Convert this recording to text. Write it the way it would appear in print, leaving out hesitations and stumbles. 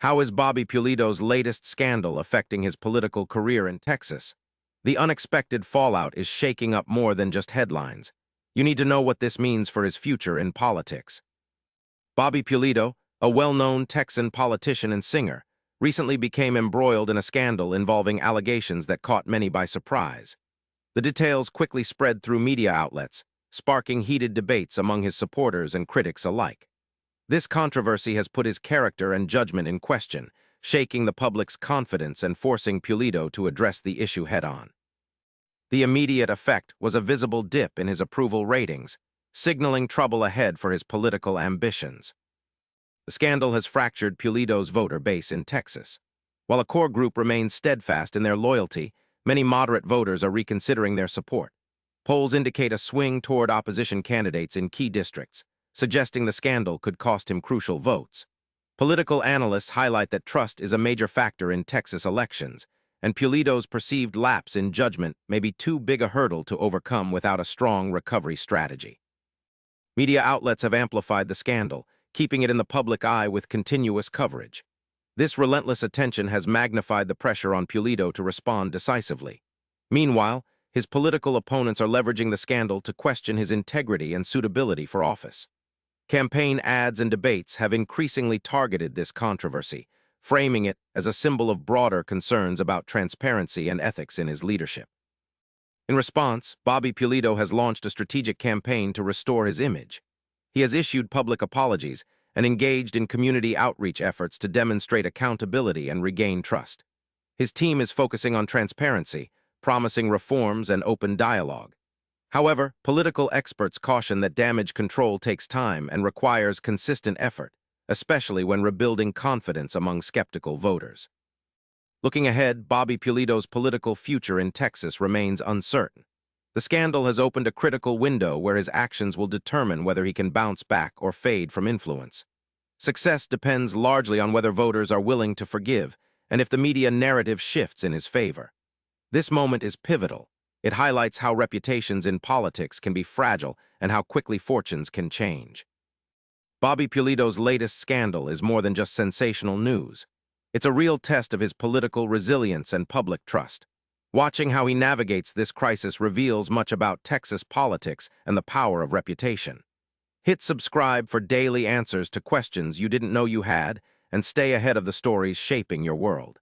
How is Bobby Pulido's latest scandal affecting his political career in Texas? The unexpected fallout is shaking up more than just headlines. You need to know what this means for his future in politics. Bobby Pulido, a well-known Texan politician and singer, recently became embroiled in a scandal involving allegations that caught many by surprise. The details quickly spread through media outlets, sparking heated debates among his supporters and critics alike. This controversy has put his character and judgment in question, shaking the public's confidence and forcing Pulido to address the issue head-on. The immediate effect was a visible dip in his approval ratings, signaling trouble ahead for his political ambitions. The scandal has fractured Pulido's voter base in Texas. While a core group remains steadfast in their loyalty, many moderate voters are reconsidering their support. Polls indicate a swing toward opposition candidates in key districts, suggesting the scandal could cost him crucial votes. Political analysts highlight that trust is a major factor in Texas elections, and Pulido's perceived lapse in judgment may be too big a hurdle to overcome without a strong recovery strategy. Media outlets have amplified the scandal, keeping it in the public eye with continuous coverage. This relentless attention has magnified the pressure on Pulido to respond decisively. Meanwhile, his political opponents are leveraging the scandal to question his integrity and suitability for office. Campaign ads and debates have increasingly targeted this controversy, framing it as a symbol of broader concerns about transparency and ethics in his leadership. In response, Bobby Pulido has launched a strategic campaign to restore his image. He has issued public apologies and engaged in community outreach efforts to demonstrate accountability and regain trust. His team is focusing on transparency, promising reforms and open dialogue. However, political experts caution that damage control takes time and requires consistent effort, especially when rebuilding confidence among skeptical voters. Looking ahead, Bobby Pulido's political future in Texas remains uncertain. The scandal has opened a critical window where his actions will determine whether he can bounce back or fade from influence. Success depends largely on whether voters are willing to forgive and if the media narrative shifts in his favor. This moment is pivotal. It highlights how reputations in politics can be fragile and how quickly fortunes can change. Bobby Pulido's latest scandal is more than just sensational news. It's a real test of his political resilience and public trust. Watching how he navigates this crisis reveals much about Texas politics and the power of reputation. Hit subscribe for daily answers to questions you didn't know you had, and stay ahead of the stories shaping your world.